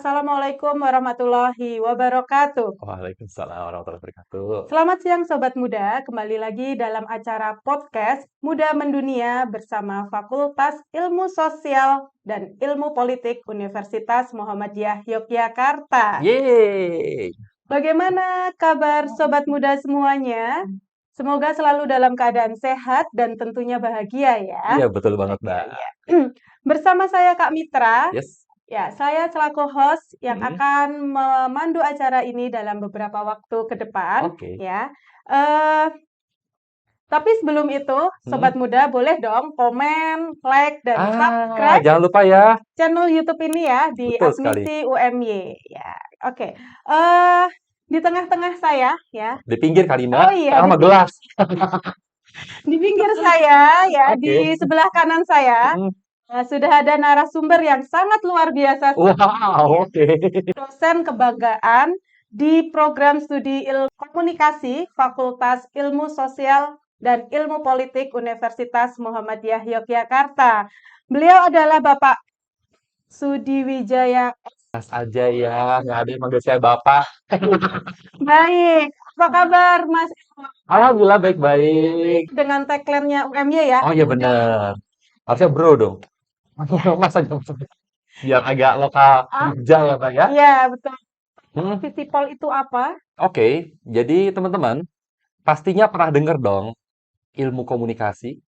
Assalamualaikum warahmatullahi wabarakatuh. Waalaikumsalam warahmatullahi wabarakatuh. Selamat siang Sobat Muda, kembali lagi dalam acara podcast Muda Mendunia bersama Fakultas Ilmu Sosial dan Ilmu Politik Universitas Muhammadiyah Yogyakarta. Yeay! Bagaimana kabar Sobat Muda semuanya? Semoga selalu dalam keadaan sehat dan tentunya bahagia ya. Iya, betul banget, Mbak. Iya. Bersama saya Kak Mitra. Yes. Ya, saya selaku host yang Mhm. akan memandu acara ini dalam beberapa waktu ke depan, Oke. ya. Tapi sebelum itu, Sobat Muda boleh dong komen, like, dan subscribe Jangan lupa ya. channel YouTube ini ya di Betul sekali. Admisi UMY. Ya, oke. Di tengah-tengah saya ya. Di pinggir kali, Mbak. Oh iya, Sama gelas. di pinggir saya ya, Oke. di sebelah kanan saya. Sudah ada narasumber yang sangat luar biasa. Wow, oke. Dosen kebanggaan di program studi ilmu komunikasi Fakultas Ilmu Sosial dan Ilmu Politik Universitas Muhammadiyah Yogyakarta. Beliau adalah Bapak Sudiwijaya. Mas aja ya, nggak ada yang manggil saya Bapak. Baik, apa kabar Mas? Alhamdulillah baik-baik. Dengan tagline-nya UMY ya? Oh iya benar. Harusnya bro dong. Mas aja. Biar agak lokal aja ya, Pak ya. Iya, betul. Hmm. Visipol itu apa? Oke, jadi teman-teman pastinya pernah dengar dong ilmu komunikasi,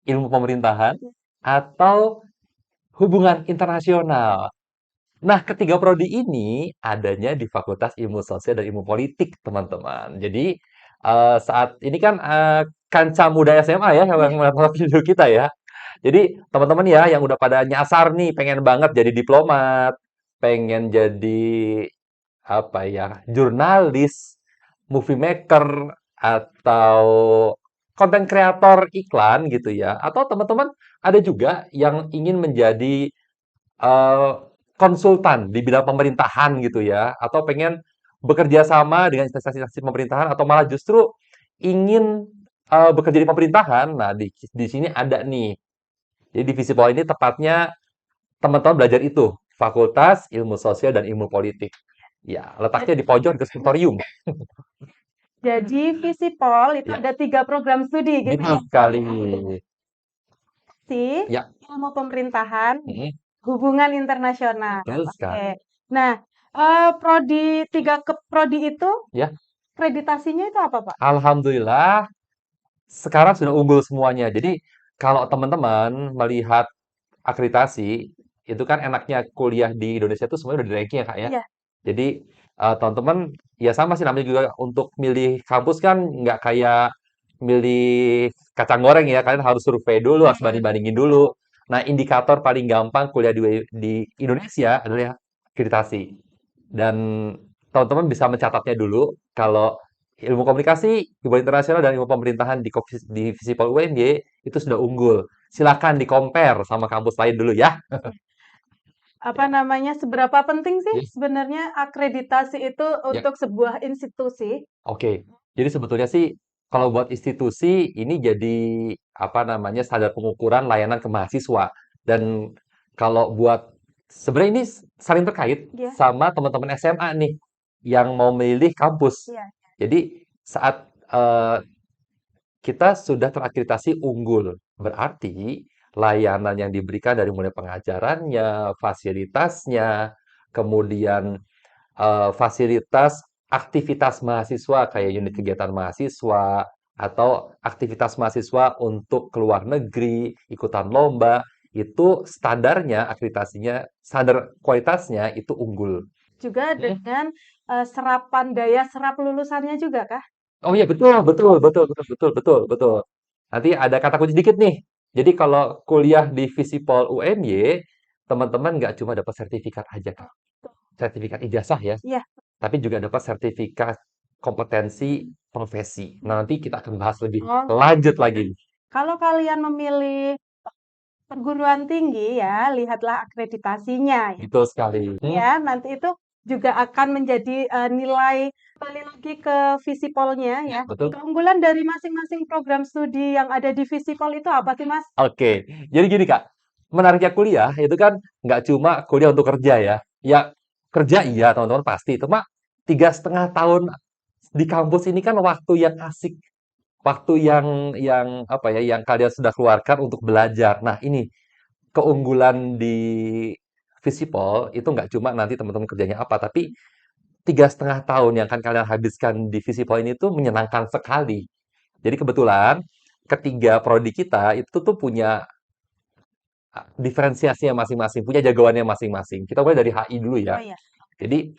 ilmu pemerintahan, atau hubungan internasional. Nah, ketiga prodi ini adanya di Fakultas Ilmu Sosial dan Ilmu Politik, teman-teman. Jadi, saat ini kan kancah muda SMA ya yang menonton video kita ya. Jadi, teman-teman ya yang udah pada nyasar nih, pengen banget jadi diplomat, pengen jadi apa ya, jurnalis, movie maker, atau konten kreator iklan gitu ya. Atau teman-teman ada juga yang ingin menjadi eh, konsultan di bidang pemerintahan gitu ya, atau pengen bekerja sama dengan instansi-instansi pemerintahan, atau malah justru ingin bekerja di pemerintahan. Nah, di sini ada nih. Jadi divisi Pol ini tepatnya teman-teman belajar itu, Fakultas Ilmu Sosial dan Ilmu Politik. Ya, letaknya di pojok konservatorium. Jadi Visipol itu Ya, ada 3 program studi gitu betul ya. sekali. Ya, Ilmu pemerintahan, mm, hubungan internasional. betul Oke. sekali. Nah, prodi 3 prodi itu Ya, akreditasinya itu apa, Pak? alhamdulillah sekarang sudah unggul semuanya. Jadi, kalau teman-teman melihat akreditasi, itu kan enaknya kuliah di Indonesia itu semuanya udah di-ranking ya, Kak, ya. Iya. Jadi, teman-teman ya sama sih namanya juga untuk milih kampus kan nggak kayak milih kacang goreng ya, kalian harus survei dulu, harus banding-bandingin dulu. Nah, indikator paling gampang kuliah di Indonesia adalah akreditasi. Dan teman-teman bisa mencatatnya dulu kalau ilmu komunikasi, hubungan internasional, dan ilmu pemerintahan di Visipol UNY itu sudah unggul. Silakan di-compare sama kampus lain dulu ya. Apa namanya, seberapa penting sih Yes. sebenarnya akreditasi itu Ya. untuk sebuah institusi? Oke. Jadi sebetulnya sih kalau buat institusi ini jadi apa namanya standar pengukuran layanan ke mahasiswa. Dan kalau buat sebenarnya ini saling terkait Iya. sama teman-teman SMA nih yang mau memilih kampus. Iya. Jadi saat kita sudah terakreditasi unggul, berarti layanan yang diberikan dari mulai pengajarannya, fasilitasnya, kemudian fasilitas aktivitas mahasiswa kayak unit kegiatan mahasiswa atau aktivitas mahasiswa untuk keluar negeri, ikutan lomba, itu standarnya akreditasinya, standar kualitasnya itu unggul. Juga dengan serapan daya serap lulusannya juga kah? Oh iya betul, betul, betul, betul, betul, betul, betul. Nanti ada kata kunci dikit nih. Jadi kalau kuliah di Visipol UNY, teman-teman nggak cuma dapat sertifikat aja, Kak. Sertifikat ijazah ya, Iya. tapi juga dapat sertifikat kompetensi profesi. Nah, nanti kita akan bahas lebih Oh. lanjut lagi. Kalau kalian memilih perguruan tinggi ya, lihatlah akreditasinya ya. Betul sekali. Ya, nanti itu juga akan menjadi nilai kembali lagi ke Visipolnya ya. Betul. Keunggulan dari masing-masing program studi yang ada di Visipol itu apa sih, Mas? Oke, jadi gini Kak, menariknya kuliah itu kan nggak cuma kuliah untuk kerja ya. Ya, kerja iya teman-teman pasti. Cuma 3,5 tahun di kampus ini kan waktu yang asik, waktu yang apa ya, yang kalian sudah keluarkan untuk belajar. Nah, ini keunggulan di Visipol itu nggak cuma nanti teman-teman kerjanya apa, tapi 3,5 tahun yang akan kalian habiskan di Visipol ini tuh menyenangkan sekali. Jadi kebetulan ketiga prodi kita itu tuh punya diferensiasinya masing-masing, punya jagoannya masing-masing. Kita mulai dari HI dulu Oh ya. iya. Jadi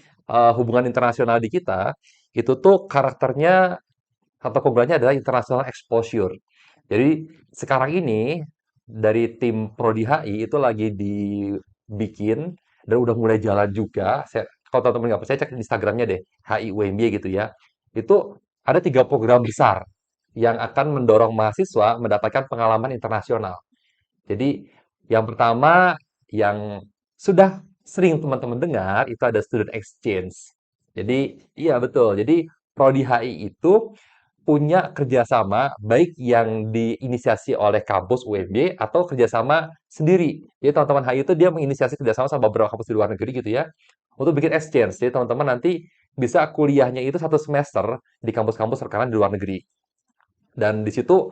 hubungan internasional di kita itu tuh karakternya atau keunggulannya adalah international exposure. Jadi sekarang ini dari tim Prodi HI itu lagi dibikin dan udah mulai jalan juga. Kalau teman-teman nggak percaya cek Instagramnya deh, HI UMY gitu ya. Itu ada 3 program besar yang akan mendorong mahasiswa mendapatkan pengalaman internasional. Jadi yang pertama yang sudah sering teman-teman dengar itu ada student exchange. Jadi iya betul. Jadi Prodi HI itu punya kerjasama baik yang diinisiasi oleh kampus UMB atau kerjasama sendiri. Jadi teman-teman HI itu dia menginisiasi kerjasama sama beberapa kampus di luar negeri gitu ya untuk bikin exchange. Jadi teman-teman nanti bisa kuliahnya itu 1 semester di kampus-kampus terkenal di luar negeri. Dan di situ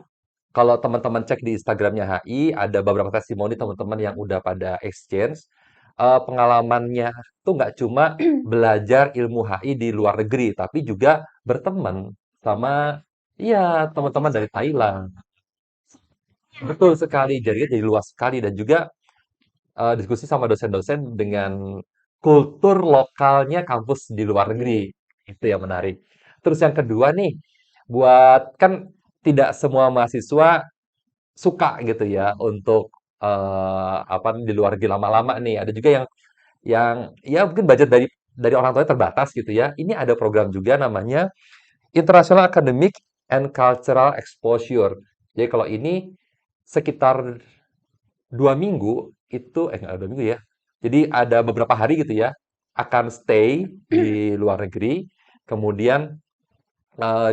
kalau teman-teman cek di Instagramnya HI, ada beberapa testimoni teman-teman yang udah pada exchange. Pengalamannya tuh nggak cuma belajar ilmu HI di luar negeri, tapi juga berteman sama, iya, teman-teman dari Thailand. Betul sekali, jadi luas sekali dan juga diskusi sama dosen-dosen dengan kultur lokalnya kampus di luar negeri. Itu yang menarik. Terus yang kedua nih, buat kan tidak semua mahasiswa suka gitu ya untuk apa di luar negeri lama-lama nih. Ada juga yang ya mungkin budget dari orang tuanya terbatas gitu ya. Ini ada program juga namanya International Academic and Cultural Exposure. Jadi kalau ini sekitar 2 minggu itu nggak 2 minggu ya. Jadi ada beberapa hari gitu ya akan stay di luar negeri. Kemudian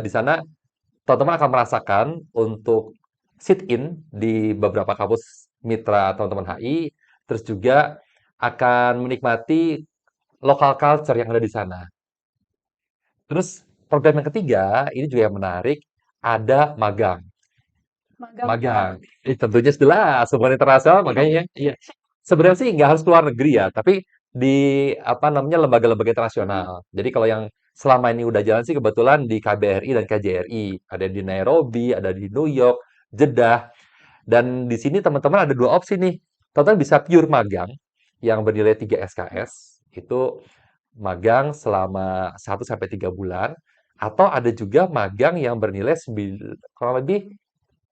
di sana teman-teman akan merasakan untuk sit in di beberapa kampus mitra teman-teman HI, terus juga akan menikmati local culture yang ada di sana. Terus program yang ketiga, ini juga yang menarik, ada magang. Magang. Magang. Tentunya jelas, hubungan internasional makanya iya. Sebenarnya sih nggak harus keluar negeri ya, tapi di apa namanya lembaga-lembaga internasional. Jadi kalau yang selama ini udah jalan sih kebetulan di KBRI dan KJRI, ada di Nairobi, ada di New York, Jeddah, dan di sini teman-teman ada 2 opsi nih. Teman-teman bisa pure magang yang bernilai 3 SKS, itu magang selama 1 sampai 3 bulan, atau ada juga magang yang bernilai kurang lebih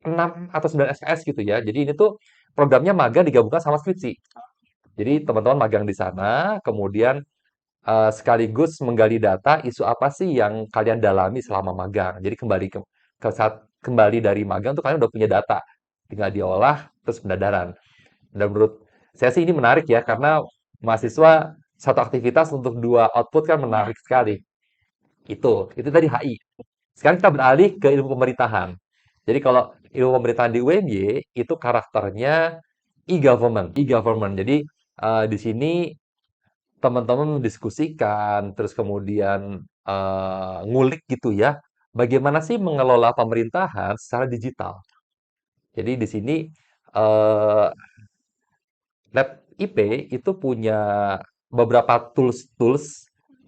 6 atau 9 SKS gitu ya. Jadi ini tuh programnya magang digabungkan sama skripsi. Jadi teman-teman magang di sana, kemudian sekaligus menggali data isu apa sih yang kalian dalami selama magang. Jadi ke saat kembali dari magang tuh kalian udah punya data, tinggal diolah terus pendadaran. Dan menurut saya sih ini menarik ya karena mahasiswa satu aktivitas untuk 2 output kan menarik sekali. Itu tadi HI. Sekarang kita beralih ke ilmu pemerintahan. Jadi kalau ilmu pemerintahan di UMY itu karakternya e-government. Jadi di sini teman-teman mendiskusikan, terus kemudian ngulik gitu ya, bagaimana sih mengelola pemerintahan secara digital. Jadi di sini eh, Lab IP itu punya beberapa tools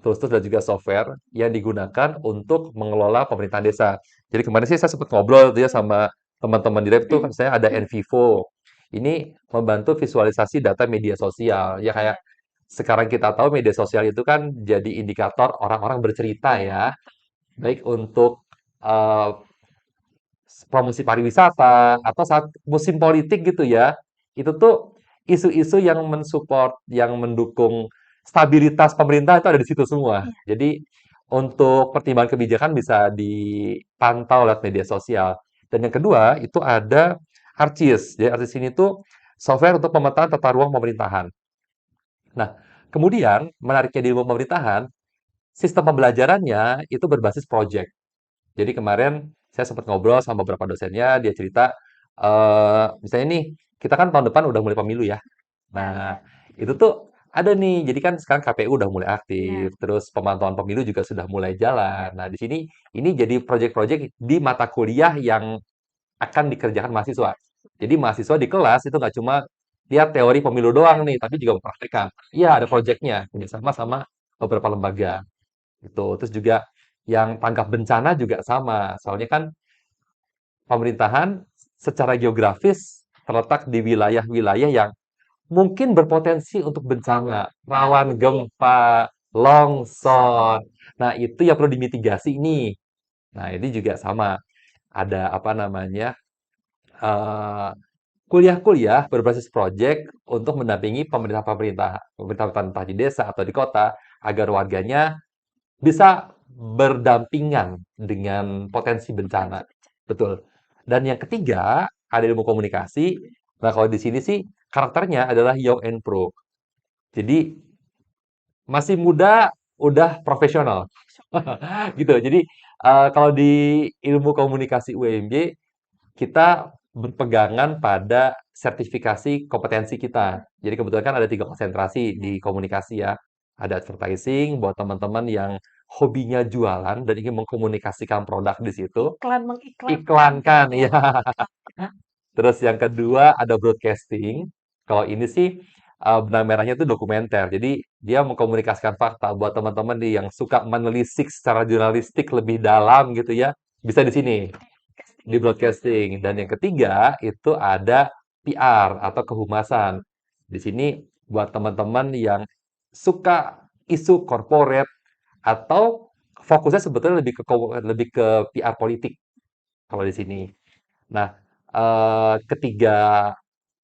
dan juga software yang digunakan untuk mengelola pemerintahan desa. Jadi kemarin sih saya sempat ngobrol tuh ya sama teman-teman di lab tuh kan saya ada Envivo. Ini membantu visualisasi data media sosial. Ya kayak sekarang kita tahu media sosial itu kan jadi indikator orang-orang bercerita ya. Baik untuk eh, promosi pariwisata atau saat musim politik gitu ya. Itu tuh isu-isu yang mensupport, yang mendukung stabilitas pemerintah itu ada di situ semua. Jadi untuk pertimbangan kebijakan bisa dipantau lewat media sosial. Dan yang kedua itu ada ARCIS. Jadi ARCIS ini tuh software untuk pemetaan tata ruang pemerintahan. Nah, kemudian menariknya di ilmu pemerintahan, sistem pembelajarannya itu berbasis project. Jadi kemarin saya sempat ngobrol sama beberapa dosennya, dia cerita, misalnya nih, kita kan tahun depan udah mulai pemilu ya. Nah, itu tuh ada nih. Jadi kan sekarang KPU udah mulai Ya, aktif, terus pemantauan pemilu juga sudah mulai jalan. Nah, di sini ini jadi proyek-proyek di mata kuliah yang akan dikerjakan mahasiswa. Jadi mahasiswa di kelas itu nggak cuma lihat teori pemilu doang nih, tapi juga mempraktekkan. Iya, ada proyeknya, kerjasama sama beberapa lembaga. Gitu. Terus juga yang tanggap bencana juga sama. Soalnya kan pemerintahan secara geografis terletak di wilayah-wilayah yang mungkin berpotensi untuk bencana, rawan gempa, longsor. Nah, itu yang perlu dimitigasi nih. Nah, ini juga sama. Ada apa namanya? eh, kuliah-kuliah berbasis proyek untuk mendampingi pemerintah-pemerintah entah di desa atau di kota agar warganya bisa berdampingan dengan potensi bencana. Betul. Dan yang ketiga, ada ilmu komunikasi. Nah, kalau di sini sih karakternya adalah young and pro. Jadi masih muda, udah profesional. Gitu. Jadi kalau di ilmu komunikasi UMJ, kita berpegangan pada sertifikasi kompetensi kita. Jadi kebetulan kan ada 3 konsentrasi di komunikasi ya. Ada advertising buat teman-teman yang hobinya jualan dan ingin mengkomunikasikan produk di situ. iklan mengiklankan gitu Iklankan, ya. ya. Terus yang kedua ada broadcasting. Kalau ini sih benang merahnya itu dokumenter. Jadi dia mengkomunikasikan fakta buat teman-teman nih yang suka menelisik secara jurnalistik lebih dalam gitu ya. Bisa di sini di broadcasting. Dan yang ketiga itu ada PR atau kehumasan. Di sini buat teman-teman yang suka isu corporate atau fokusnya sebetulnya lebih ke PR politik kalau di sini. Nah, ketiga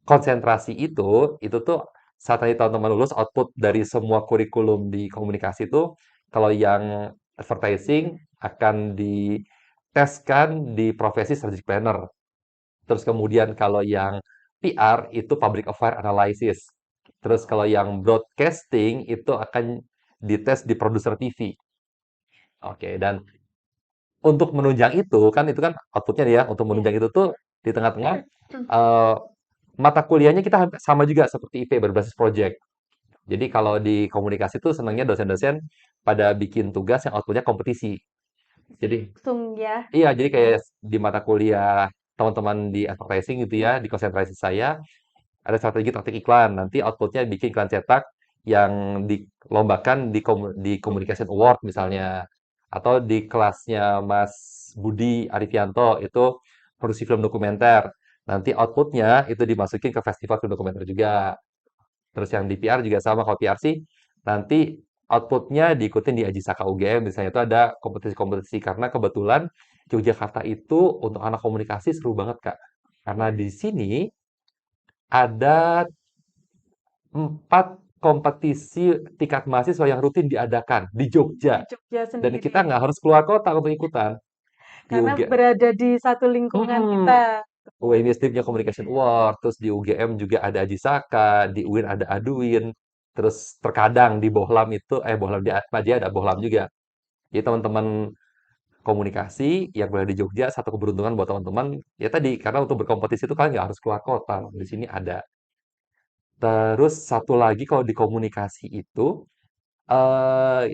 konsentrasi itu tuh saat nanti teman-teman lulus output dari semua kurikulum di komunikasi itu kalau yang advertising akan diteskan di profesi strategic planner. Terus kemudian kalau yang PR itu public affair analysis. Terus kalau yang broadcasting itu akan dites di produser TV. Oke, dan untuk menunjang itu kan outputnya nih ya, untuk Iya. menunjang itu tuh di tengah-tengah eh, mata kuliahnya kita sama juga seperti IP berbasis project. Jadi kalau di komunikasi tuh senangnya dosen-dosen pada bikin tugas yang outputnya kompetisi. Jadi Langsung ya. iya, jadi kayak di mata kuliah teman-teman di advertising gitu ya, di konsentrasi saya ada strategi taktik iklan. Nanti outputnya bikin iklan cetak yang dilombakan di Communication Award misalnya. Atau di kelasnya Mas Budi Arifianto itu produksi film dokumenter. Nanti outputnya itu dimasukin ke festival film dokumenter juga. Terus yang di PR juga sama, kalau PR sih nanti outputnya diikutin di Ajisaka UGM, misalnya itu ada kompetisi-kompetisi. Karena kebetulan Yogyakarta itu untuk anak komunikasi seru banget, Kak. Karena di sini ada 4 kompetisi tingkat mahasiswa yang rutin diadakan di Jogja. Di Jogja Dan kita sendiri. nggak harus keluar kota untuk ikutan. Di Karena UG, berada di satu lingkungan mm kita. UNIST punya Communication Award, terus di UGM juga ada Ajisaka, di UIN ada Aduin, terus terkadang di Bohlam itu, Bohlam di Atmaja ada Bohlam juga. Jadi teman-teman komunikasi yang berada di Jogja, satu keberuntungan buat teman-teman, ya tadi, karena untuk berkompetisi itu kalian nggak harus keluar kota, di sini ada. Terus satu lagi kalau di komunikasi itu, eh,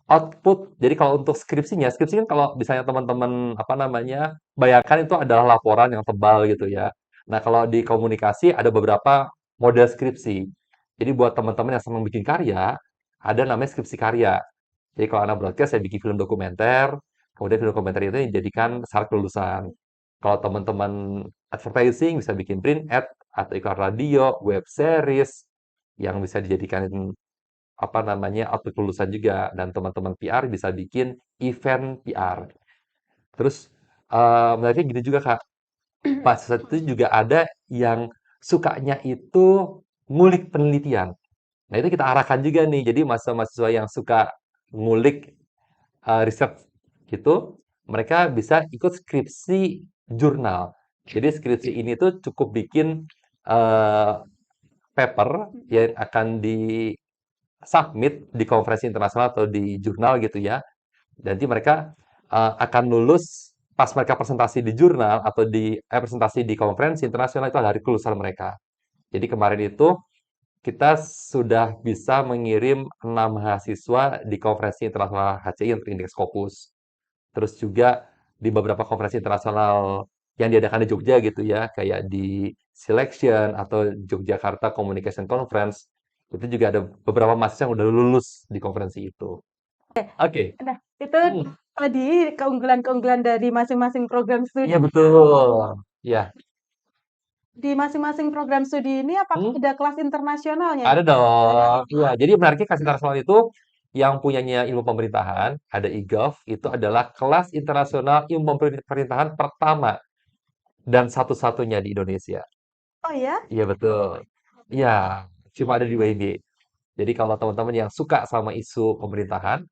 output, jadi kalau untuk skripsinya, skripsi kan kalau misalnya teman-teman, apa namanya, bayangkan itu adalah laporan yang tebal gitu ya. Nah, kalau di komunikasi ada beberapa model skripsi. Jadi buat teman-teman yang senang bikin karya, ada namanya skripsi karya. Jadi kalau anak broadcast, saya bikin film dokumenter, kemudian film dokumenter itu dijadikan syarat kelulusan. Kalau teman-teman advertising bisa bikin print ad atau iklan radio, web series, yang bisa dijadikan apa namanya output kelulusan juga. Dan teman-teman PR bisa bikin event PR. Terus menariknya gini juga Kak, mahasiswa itu juga ada yang sukanya itu ngulik penelitian. Nah, itu kita arahkan juga nih. Jadi mahasiswa-mahasiswa yang suka ngulik research gitu, mereka bisa ikut skripsi jurnal. Jadi skripsi ini tuh cukup bikin eh, paper yang akan di-submit di konferensi internasional atau di jurnal gitu ya. Nanti mereka akan lulus pas mereka presentasi di jurnal atau di presentasi di konferensi internasional itu adalah hari kelulusan mereka. Jadi kemarin itu kita sudah bisa mengirim 6 mahasiswa di konferensi internasional HCI untuk Indeks Scopus. Terus juga di beberapa konferensi internasional yang diadakan di Jogja gitu ya, kayak di Selection atau Yogyakarta Communication Conference, itu juga ada beberapa mahasiswa yang udah lulus di konferensi itu. Oke. Nah, itu Hmm, tadi keunggulan-keunggulan dari masing-masing program iya studi. betul. Ya. Di masing-masing program studi ini apakah Hmm, ada kelas internasionalnya ada nih? Ada. dong. Iya, jadi menariknya kelas internasional itu yang punyanya ilmu pemerintahan, ada IGOV, itu adalah kelas internasional ilmu pemerintahan pertama dan satu-satunya di Indonesia. Oh ya? Iya betul. Iya, cuma ada di WIB. Jadi kalau teman-teman yang suka sama isu pemerintahan,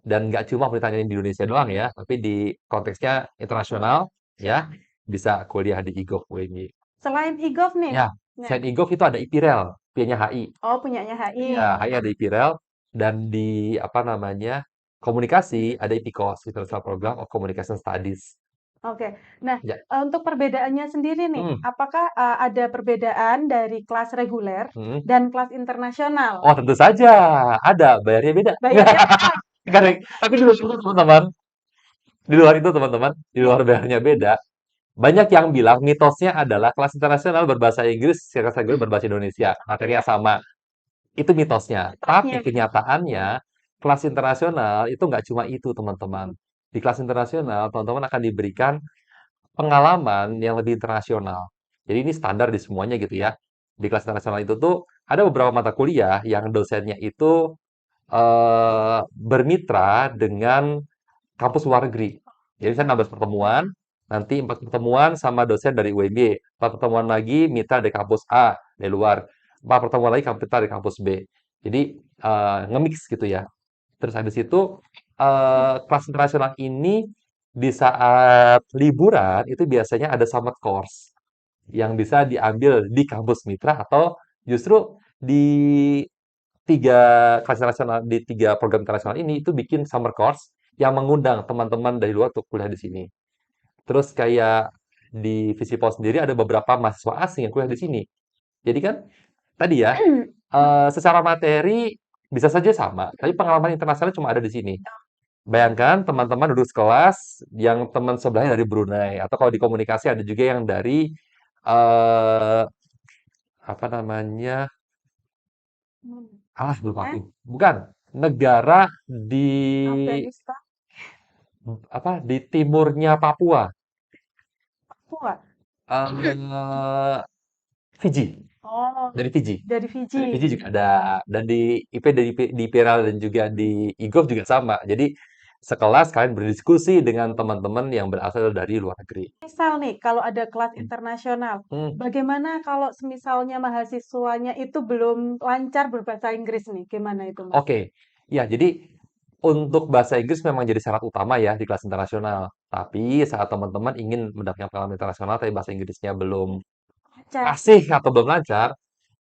dan nggak cuma pemerintahan di Indonesia doang ya, tapi di konteksnya internasional, ya, bisa kuliah di IGOV WIB. Selain e-gov nih. Ya, Nah, selain IGOV itu ada IPIREL, punyanya HI. oh punyanya HI. Iya, HI ada IPIREL, dan di, apa namanya, komunikasi ada IPIKOS, International Program of Communication Studies. Oke. Nah, Ya, untuk perbedaannya sendiri nih, hmm, apakah ada perbedaan dari kelas reguler hmm. dan kelas internasional? Oh, tentu saja, ada, bayarnya beda. Bayarnya beda. Karena- tapi di luar itu teman-teman, di luar bayarnya beda, banyak yang bilang mitosnya adalah kelas internasional berbahasa Inggris, kelas reguler berbahasa Indonesia, materinya sama. Itu mitosnya. Mitosnya. Tapi kenyataannya, kelas internasional itu nggak cuma itu, teman-teman. Di kelas internasional, teman-teman akan diberikan pengalaman yang lebih internasional. Jadi ini standar di semuanya gitu ya. Di kelas internasional itu tuh ada beberapa mata kuliah yang dosennya itu bermitra dengan kampus luar negeri. Jadi saya 16 pertemuan, nanti 4 pertemuan sama dosen dari UIB, 4 pertemuan lagi mitra dari kampus A dari luar, 4 pertemuan lagi mitra dari kampus B. Jadi nge-mix gitu ya. Terus habis itu kelas internasional ini di saat liburan itu biasanya ada summer course yang bisa diambil di kampus mitra atau justru di tiga kelas internasional di tiga program internasional ini itu bikin summer course yang mengundang teman-teman dari luar untuk kuliah di sini. Terus kayak di Visipol sendiri ada beberapa mahasiswa asing yang kuliah di sini. Jadi kan tadi ya, secara materi bisa saja sama, tapi pengalaman internasional cuma ada di sini. Bayangkan teman-teman duduk sekelas yang teman sebelahnya dari Brunei, atau kalau di komunikasi ada juga yang dari eh apa namanya? Ah, lupa Eh, aku. Bukan, negara di Afghanistan. di timurnya Papua. Papua. eh Fiji, Oh, dari Fiji. dari Dari Fiji. Fiji juga ada. Dan di IP di Peral dan juga di IGOV juga sama. Jadi sekelas kalian berdiskusi dengan teman-teman yang berasal dari luar negeri. Misal nih, kalau ada kelas internasional, Hmm, bagaimana kalau semisalnya mahasiswanya itu belum lancar berbahasa Inggris nih? Gimana itu, Mas? oke. Ya, jadi untuk bahasa Inggris memang jadi syarat utama ya di kelas internasional. Tapi saat teman-teman ingin mendapatkan pengalaman internasional tapi bahasa Inggrisnya belum Lancar. fasih atau belum lancar,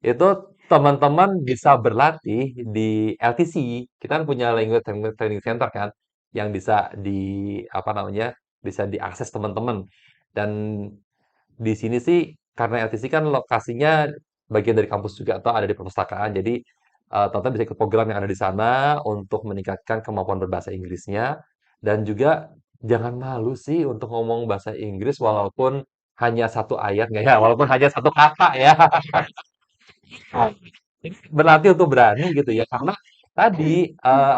itu teman-teman bisa berlatih di LTC. Kita kan punya Language Training Center kan, yang bisa apa namanya, bisa diakses teman-teman. Dan di sini sih, karena LTC kan lokasinya bagian dari kampus juga atau ada di perpustakaan, jadi teman-teman bisa ikut program yang ada di sana untuk meningkatkan kemampuan berbahasa Inggrisnya. Dan juga jangan malu sih untuk ngomong bahasa Inggris walaupun hanya satu ayat nggak ya, walaupun hanya satu kata ya. Berlatih untuk berani gitu ya, karena tadi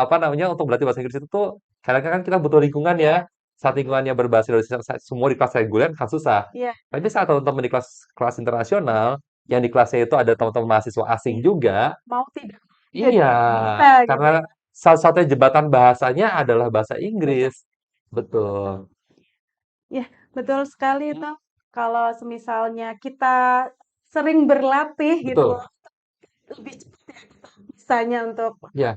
apa namanya untuk berlatih bahasa Inggris itu tuh kadang-kadang kan kita butuh lingkungan ya. Saat lingkungannya berbahasa Indonesia semua di kelas reguler kan susah. Iya, Tapi saat teman-teman di kelas kelas internasional yang di kelasnya itu ada teman-teman mahasiswa asing juga, mau tidak jadi iya, bisa gitu karena ya. salah satunya jembatan bahasanya adalah bahasa Bahasa. Inggris. Betul. Ya, betul sekali Hmm, itu. Kalau semisalnya kita sering berlatih gitu, betul. lebih cepat ya kita bisanya untuk Ya,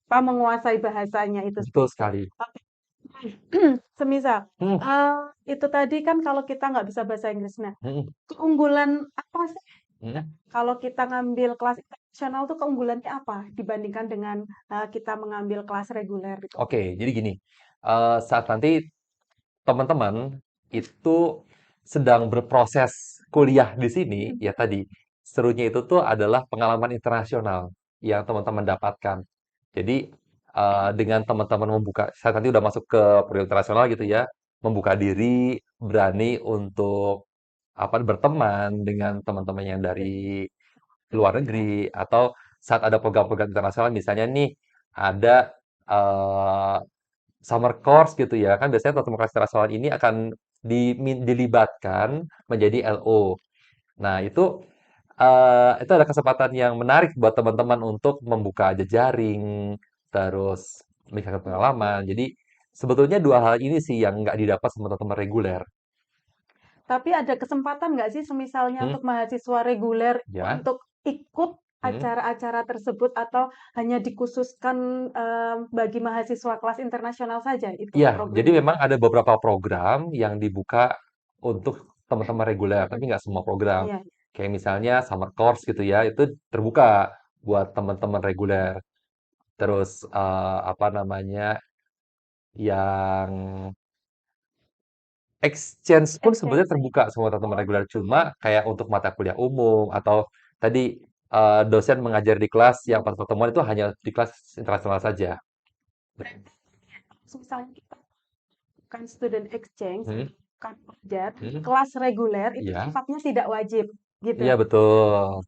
apa, menguasai bahasanya itu betul sendiri. sekali. Oke. Semisal, Hmm, itu tadi kan kalau kita nggak bisa bahasa Inggris. Nah, hmm, keunggulan apa sih hmm. kalau kita ngambil kelas internasional tuh keunggulannya apa dibandingkan dengan kita mengambil kelas reguler gitu? Oke, jadi gini, saat nanti teman-teman itu sedang berproses kuliah di sini, ya tadi. serunya itu tuh adalah pengalaman internasional yang teman-teman dapatkan. Jadi dengan teman-teman saya nanti udah masuk ke program internasional gitu ya, membuka diri, berani untuk berteman dengan teman-teman yang dari luar negeri, atau saat ada program-program internasional, misalnya nih ada eh, summer course gitu ya, kan biasanya teman-teman kelas internasional ini akan dilibatkan menjadi LO. Nah, itu ada kesempatan yang menarik buat teman-teman untuk membuka jejaring, terus meningkatkan pengalaman. Jadi sebetulnya dua hal ini sih yang nggak didapat sama teman-teman reguler. Tapi ada kesempatan nggak sih misalnya Hmm, untuk mahasiswa reguler ya. untuk ikut Hmm. acara-acara tersebut atau hanya dikhususkan bagi mahasiswa kelas internasional saja itu Iya, jadi programnya? memang ada beberapa program yang dibuka untuk teman-teman reguler, tapi nggak semua program. Iya. Kayak misalnya summer course gitu ya, itu terbuka buat teman-teman reguler. Terus apa namanya, yang exchange pun sebenarnya Exchange. terbuka semua teman-teman Oh, reguler. Cuma kayak untuk mata kuliah umum atau tadi dosen mengajar di kelas yang pas pertemuan itu hanya di kelas internasional saja. berarti misalnya kita bukan student exchange, Hmm, bukan pelajar, hmm, kelas reguler itu iya, sifatnya tidak wajib, gitu. iya betul.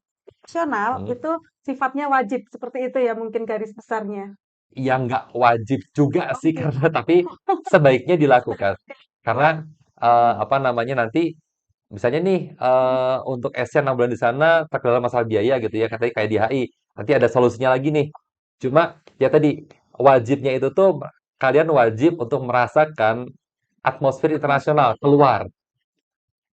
Nasional Hmm. itu sifatnya wajib, seperti itu ya mungkin garis besarnya. Yang nggak wajib juga sih, Oke. karena tapi sebaiknya dilakukan. Karena Mm-mm. apa namanya, nanti misalnya nih untuk Asian 6 bulan di sana terkendala masalah biaya gitu ya, katanya kayak di HI. Nanti ada solusinya lagi nih. Cuma ya tadi, wajibnya itu tuh kalian wajib untuk merasakan atmosfer internasional keluar.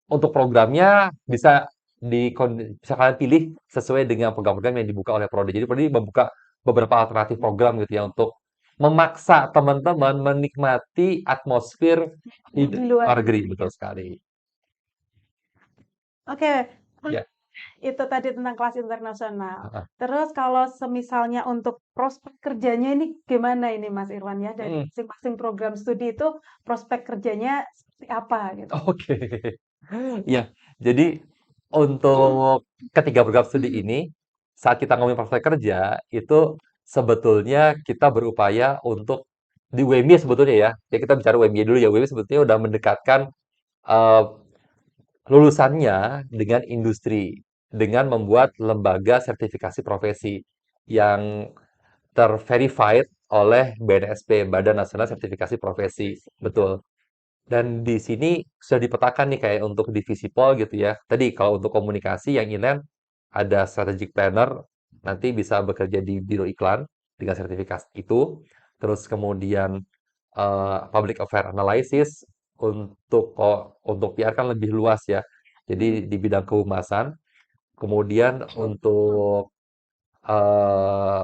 Untuk programnya bisa kalian pilih sesuai dengan program-program yang dibuka oleh Prodi. Jadi Prodi membuka beberapa alternatif program gitu ya, untuk memaksa teman-teman menikmati atmosfer di Di luar. luar negeri. Betul sekali. Oke, Ya. itu tadi tentang kelas internasional. Heeh. Terus kalau semisalnya untuk prospek kerjanya ini gimana ini Mas Irwan ya? Dari Mm. masing-masing program studi itu prospek kerjanya seperti apa gitu? Oke. Ya, jadi untuk ketiga program studi ini, saat kita ngomongin prospek kerja, itu sebetulnya kita berupaya untuk di UMY sebetulnya ya. Ya kita bicara UMY dulu ya. UMY sebetulnya udah mendekatkan eh, lulusannya dengan industri, dengan membuat lembaga sertifikasi profesi yang terverified oleh BNSP, Badan Nasional Sertifikasi Profesi. Betul. Dan di sini sudah dipetakan nih kayak untuk divisi Pol gitu ya. Tadi kalau untuk komunikasi yang inline ada strategic planner, nanti bisa bekerja di biro iklan dengan sertifikasi itu. Terus kemudian public affair analysis untuk PR kan lebih luas ya. Jadi di bidang kehumasan. Kemudian untuk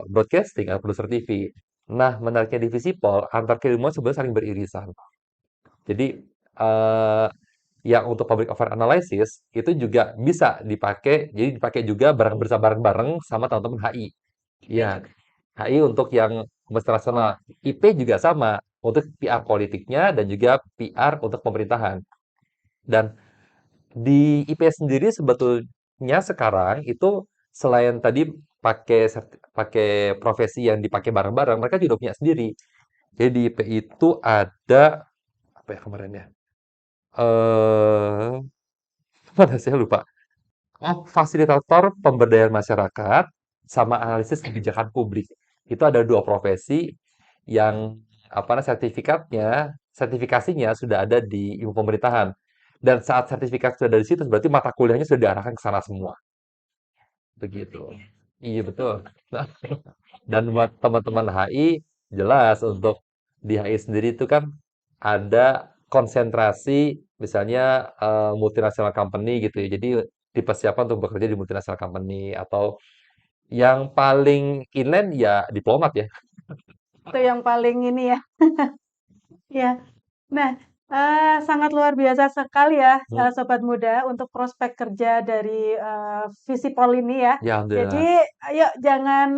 broadcasting atau produser TV. Nah, menariknya divisi Pol, antar keilmuan sebenarnya saling beririsan. Jadi eh, yang untuk public affair analysis itu juga bisa dipakai, jadi dipakai juga bareng-bareng sama teman-teman HI. Iya, HI untuk yang internasional. IP juga sama untuk PR politiknya dan juga PR untuk pemerintahan. Dan di IP sendiri sebetulnya sekarang itu selain tadi pakai profesi yang dipakai bareng-bareng, mereka juga punya sendiri. Jadi di IP itu ada apa ya kemarin ya? Eh, Mana saya lupa. Oh, fasilitator pemberdayaan masyarakat sama analisis kebijakan publik. Itu ada dua profesi yang sertifikasinya sudah ada di ilmu pemerintahan. Dan saat sertifikat sudah ada di situ, berarti mata kuliahnya sudah diarahkan ke sana semua. Begitu. Iya, betul. Nah, dan buat teman-teman HI, jelas untuk di HI sendiri itu kan ada konsentrasi, misalnya multinational company gitu ya. Jadi dipersiapkan untuk bekerja di multinational company, atau yang paling inline ya diplomat ya. Itu yang paling ini ya. Ya. Nah, Sangat luar biasa sekali ya, Hmm. Sobat Muda, untuk prospek kerja dari, Visipol ini ya. Ya, alhamdulillah. Jadi, ayo jangan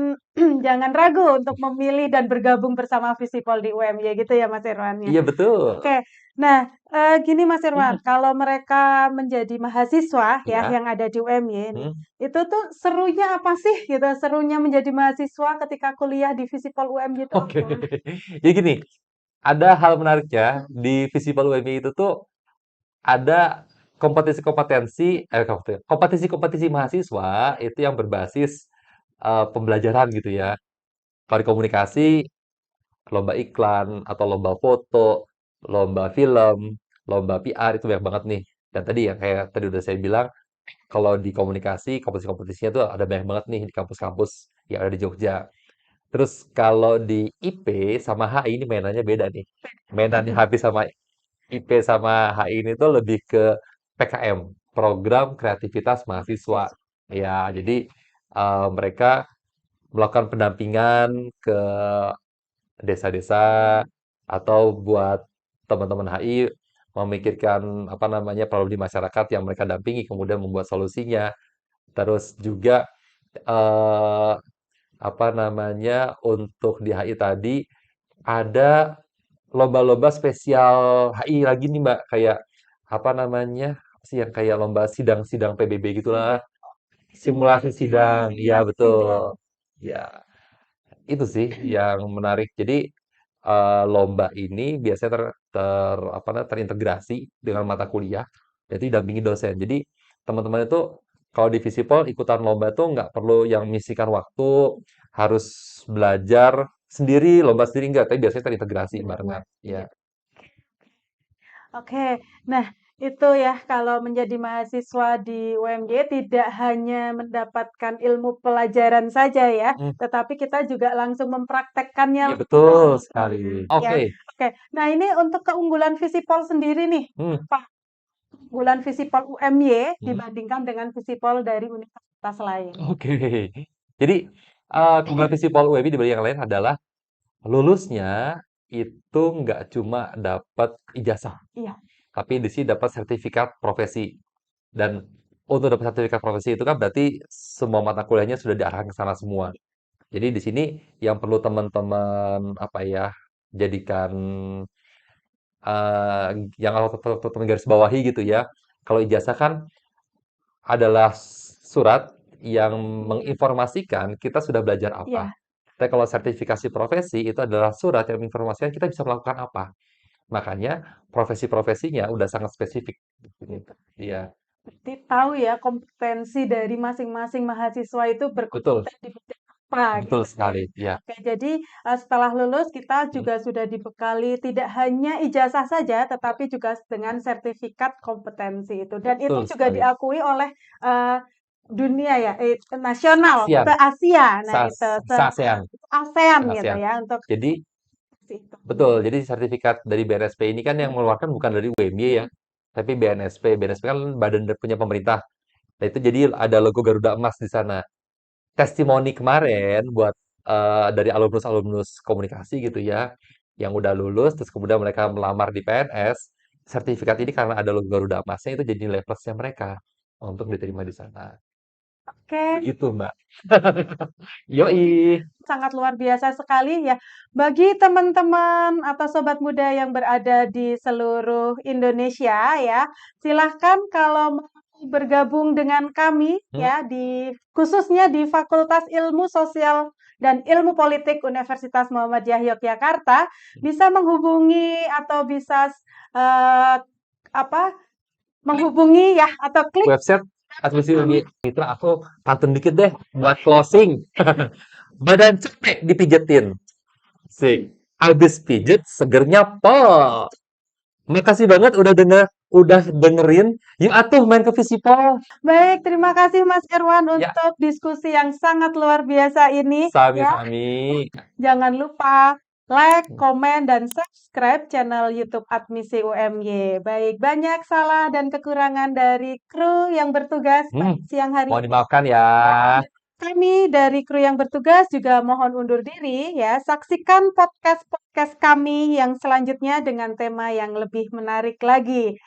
jangan ragu untuk memilih dan bergabung bersama Visipol di UMY gitu ya, Mas Irwan ya? Iya, betul. Oke. Nah, gini Mas Hmm. Irwan, kalau mereka menjadi mahasiswa ya Ya. yang ada di UMY nih, Hmm. itu tuh serunya apa sih gitu? Serunya menjadi mahasiswa ketika kuliah di Visipol UMY itu Oke. apa? Jadi gini, ada hal menariknya di Visipol UMI itu tuh ada kompetisi-kompetisi mahasiswa itu yang berbasis pembelajaran gitu ya. Kalau di komunikasi, lomba iklan atau lomba foto, lomba film, lomba PR itu banyak banget nih. Dan tadi yang kayak tadi udah saya bilang, kalau di komunikasi, kompetisi-kompetisinya tuh ada banyak banget nih di kampus-kampus yang ada di Jogja. Terus kalau di IP sama HI ini mainannya beda nih. Mainan di HP sama IP sama HI ini tuh lebih ke PKM, Program Kreativitas Mahasiswa. Ya, jadi mereka melakukan pendampingan ke desa-desa atau buat teman-teman HI memikirkan apa namanya problem di masyarakat yang mereka dampingi, kemudian membuat solusinya. Terus juga eh, apa namanya untuk di HI tadi ada lomba-lomba spesial HI lagi nih Mbak, kayak apa namanya apa sih yang kayak lomba sidang-sidang PBB gitulah, simulasi sidang, iya betul. Ya, itu sih yang menarik. Jadi lomba ini biasanya apa namanya, terintegrasi dengan mata kuliah, jadi didampingi dosen. Jadi teman-teman itu kalau di Visipol ikutan lomba tuh nggak perlu yang menyisihkan waktu, harus belajar sendiri, lomba sendiri nggak, tapi biasanya terintegrasi barengan. Ya, Oke, nah itu ya kalau menjadi mahasiswa di UMY tidak hanya mendapatkan ilmu pelajaran saja ya, hmm, tetapi kita juga langsung iya mempraktekkannya betul sekali. ya. Oke, Oke, nah ini untuk keunggulan Visipol sendiri nih, hmm, apa keunggulan Visipol UMY hmm, dibandingkan dengan Visipol dari universitas lain? oke. Jadi keunggulan Visipol UEB dibanding yang lain adalah lulusnya itu nggak cuma dapat ijazah, Iya, tapi di sini dapat sertifikat profesi. Dan untuk dapat sertifikat profesi itu kan berarti semua mata kuliahnya sudah diarahkan ke sana semua. Jadi di sini yang perlu teman-teman apa ya jadikan eh, yang kalau teman garis bawahi gitu ya. Kalau ijazah kan adalah surat yang menginformasikan kita sudah belajar apa. iya, Tapi kalau sertifikasi profesi itu adalah surat yang menginformasikan kita bisa melakukan apa. Makanya profesi-profesinya udah sangat spesifik. Gitu. Iya, berarti tahu ya kompetensi dari masing-masing mahasiswa itu betul, berkompeten di bidang apa betul gitu ya. sekali. Ya. Oke, jadi setelah lulus kita Hmm, juga sudah dibekali tidak hanya ijazah saja, tetapi juga dengan sertifikat kompetensi itu. Dan itu betul juga sekali. diakui oleh eh, dunia ya, nasional, ASEAN, se-Asia. Nah, SAS, itu se-ASEAN, ASEAN gitu se-ASEAN. ya untuk Jadi itu. betul, jadi sertifikat dari BNSP ini kan yang mengeluarkan bukan dari UMY ya, tapi BNSP. BNSP kan badan punya pemerintah. Nah, itu jadi ada logo Garuda Emas di sana. Testimoni kemarin buat dari alumnus-alumnus komunikasi gitu ya, yang udah lulus terus kemudian mereka melamar di PNS, sertifikat ini karena ada logo Garuda Emasnya itu jadi nilai plusnya mereka untuk diterima di sana. Oke, Begitu, Mbak. Yoi. sangat luar biasa sekali ya. Bagi teman-teman atau sobat muda yang berada di seluruh Indonesia ya, silahkan kalau mau bergabung dengan kami Hmm, ya di khususnya di Fakultas Ilmu Sosial dan Ilmu Politik Universitas Muhammadiyah Yogyakarta bisa menghubungi atau bisa eh, apa klik menghubungi ya atau klik website admisi Uni Mitra, aku pantun dikit deh buat closing. Badan capek dipijetin. Sih. Habis pijet segernya pol. Makasih banget udah dengerin. Yuk atuh main ke Visipol. Baik, terima kasih Mas Irwan Ya, untuk diskusi yang sangat luar biasa ini ya. sami-sami. Jangan lupa like, komen, dan subscribe channel YouTube Admisi UMY. Baik, banyak salah dan kekurangan dari kru yang bertugas Hmm, pada siang hari mau ini. dimaafkan ya. Kami dari kru yang bertugas juga mohon undur diri ya. Saksikan podcast-podcast kami yang selanjutnya dengan tema yang lebih menarik lagi.